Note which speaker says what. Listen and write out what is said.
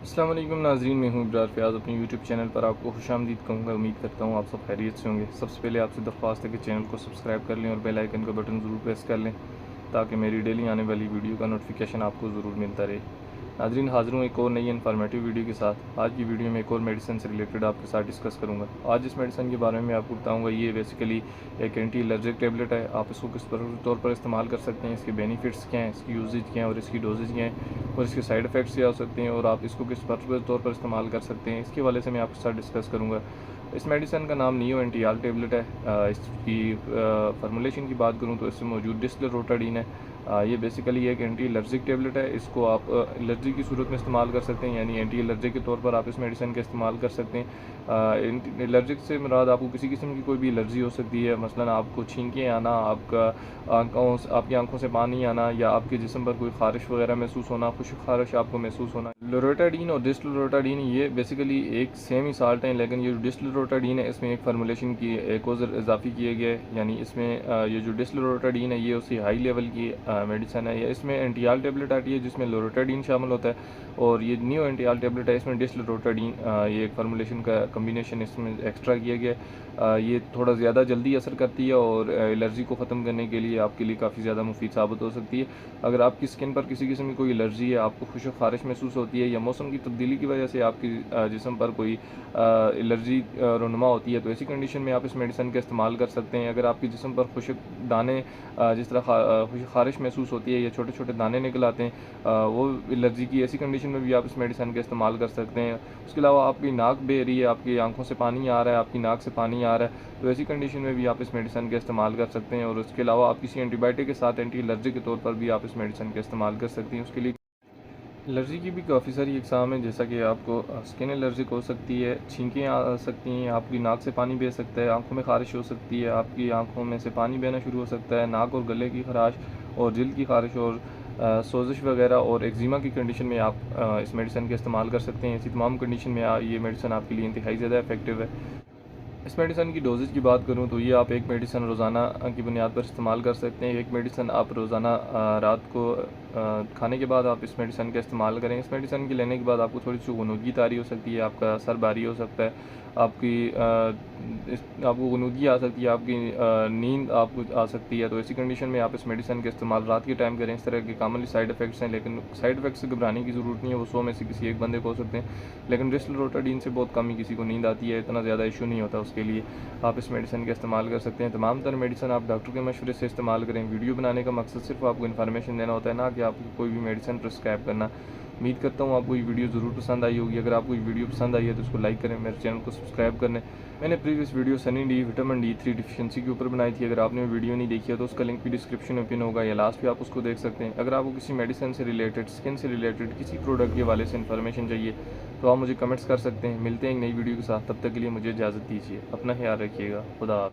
Speaker 1: अस्सलाम वालेकुम नाज़रीन, मैं हूँ इब्रार फ़याज़। अपने यूट्यूब चैनल पर आपको खुशामदीद कहूँगा। उम्मीद करता हूँ आप सब खैरियत से होंगे। सबसे पहले आपसे दरख्वास्त है कि चैनल को सब्सक्राइब कर लें और बेल आइकन का बटन ज़रूर प्रेस कर लें ताकि मेरी डेली आने वाली वीडियो का नोटिफिकेशन आपको ज़रूर मिलता रहे। नाज़रीन, हाज़िर हूँ एक और नई इन्फॉर्मेटिव वीडियो के साथ। आज की वीडियो में एक और मेडिसिन से रिलेटेड आपके साथ डिस्कस करूँगा। आज जिस मेडिसिन के बारे में आपको बताऊँगा ये बेसिकली एक एंटी एलर्जिक टेबलेट है। आप इसको किस तौर पर इस्तेमाल कर सकते हैं, इसके बेनिफिट्स क्या हैं, इसकी यूजेज क्या है और इसकी डोजेज क्या है और इसके साइड इफ़ेक्ट्स क्या हो सकते हैं और आप इसको किस तौर पर इस्तेमाल कर सकते हैं, इसके हवाले से मैं आपके साथ डिस्कस करूँगा। इस मेडिसिन का नाम नियो एंटीआल टेबलेट है। इसकी फार्मूलेशन की बात करूँ तो इसमें मौजूद डिस्लेरोटाडीन है। ये बेसिकली एक एंटी एलर्जिक टेबलेट है। इसको आप एलर्जी की सूरत में इस्तेमाल कर सकते हैं, यानी एंटी एलर्जिक के तौर पर आप इस मेडिसिन का इस्तेमाल कर सकते हैं। एलर्जिक से मुराद आपको किसी किस्म की कोई भी एलर्जी हो सकती है, मसलन आपको छींकें आना, आपकी आंखों से पानी आना या आपके जिस्म पर कोई खारिश वगैरह महसूस होना, खुश्क खारिश आपको महसूस होना। लोरेटाडीन और डिस्लोरोटाडीन ये बेसिकली एक सेम ही साल्ट हैं, लेकिन ये जो डिस्लोरोटाडीन है इसमें एक फार्मूलेशन की एक और इजाफी किए गए, यानी इसमें ये जो डिस्लोरोटाडीन है ये उसकी हाई लेवल की मेडिसिन है। इसमें एंटीआल टेबलेट आती है जिसमें लोरोटाडीन शामिल होता है, और ये न्यू एंटीआल टेबलेट है इसमें डिस्लोरोटाडीन ये एक फार्मूलेशन का कम्बिनेशन इसमें एक्स्ट्रा किया गया। ये थोड़ा ज़्यादा जल्दी असर करती है और एलर्जी को ख़त्म करने के लिए आपके लिए काफ़ी ज़्यादा मुफीद साबित हो सकती है। अगर आपकी स्किन पर किसी किस्म की कोई एलर्जी है, आपको खुश्क खारिश महसूस होती है या मौसम की तब्दीली की वजह से आपकी जिस्म पर कोई एलर्जी रुनुमा होती है, तो ऐसी कंडीशन में आप इस मेडिसिन का इस्तेमाल कर सकते हैं। अगर आपकी जिस्म पर खुश्क दाने जिस तरह खुश्क खारिश महसूस होती है या छोटे छोटे दाने निकल आते हैं, वो एलर्जी की ऐसी कंडीशन में भी आप इस मेडिसिन का इस्तेमाल कर सकते हैं। उसके अलावा आपकी नाक बह रही है, आपकी आंखों से पानी आ रहा है, आपकी नाक से पानी आ रहा है, तो ऐसी कंडीशन में भी आप इस मेडिसिन का इस्तेमाल कर सकते हैं। और उसके अलावा आप किसी एंटीबायोटिक के साथ एंटी एलर्जी के तौर पर भी आप इस मेडिसिन का इस्तेमाल कर सकती हैं। उसके लिए एलर्जी की भी काफ़ी सारी इकसाम है, जैसा कि आपको स्किन एलर्जिक हो सकती है, छींकें आ सकती हैं, आपकी नाक से पानी बह सकता है, आंखों में खारिश हो सकती है, आपकी आंखों में से पानी बहना शुरू हो सकता है, नाक और गले की खराश और जिल्द की खारिश और सोजिश वगैरह और एक्जिमा की कंडीशन में आप इस मेडिसिन का इस्तेमाल कर सकते हैं। ऐसी तमाम कंडीशन में ये मेडिसिन आपके लिए इंतहाई ज़्यादा इफेक्टिव है। इस मेडिसिन की डोजेज की बात करूँ तो ये आप एक मेडिसिन रोज़ाना की बुनियाद पर इस्तेमाल कर सकते हैं। एक मेडिसिन आप रोज़ाना रात को खाने के बाद आप इस मेडिसिन का इस्तेमाल करें। इस मेडिसिन के लेने के बाद आपको थोड़ी सी गुनूदगी तारी हो सकती है, आपका सर भारी हो सकता है, आपको गुनूदगी आ सकती है, आपकी नींद आपको आ सकती है। तो ऐसी कंडीशन में आप इस मेडिसिन का इस्तेमाल रात के टाइम करें। इस तरह के कॉमनली साइड इफ़ेक्ट्स हैं, लेकिन साइड इफ़ेक्ट्स से घबराने की ज़रूरत नहीं है, वो 100 में से किसी एक बंदे को हो सकते हैं, लेकिन डिस्लोरोटाडीन से बहुत कम ही किसी को नींद आती है, इतना ज़्यादा इशू नहीं होता। उसके लिए आप इस मेडिसिन का इस्तेमाल कर सकते हैं। तमाम तरह मेडिसिन आप डॉक्टर के मशवरे से इस्तेमाल करें। वीडियो बनाने का मकसद सिर्फ आपको इन्फॉर्मेशन देना होता है, ना कि आपको कोई भी मेडिसिन प्रिस्क्राइब करना। उम्मीद करता हूँ आपको ये वीडियो ज़रूर पसंद आई होगी। अगर आपको ये वीडियो पसंद आई है तो उसको लाइक करें, मेरे चैनल को सब्सक्राइब करें। मैंने previous video Sunny D vitamin D3 deficiency के ऊपर बनाई थी। अगर आपने वीडियो नहीं देखी है तो उसका लिंक भी डिस्क्रिप्शन में पिन होगा या लास्ट पे आप उसको देख सकते हैं। अगर आपको किसी मेडिसिन से रिलेटेड, स्किन से रिलेटेड, किसी प्रोडक्ट के हवाले से इन्फॉर्मेशन चाहिए तो आप मुझे कमेंट्स कर सकते हैं। मिलते हैं एक नई वीडियो के साथ, तब तक के लिए मुझे इजाज़त दीजिए। अपना ख्याल रखिएगा। खुदा हाफ़िज़।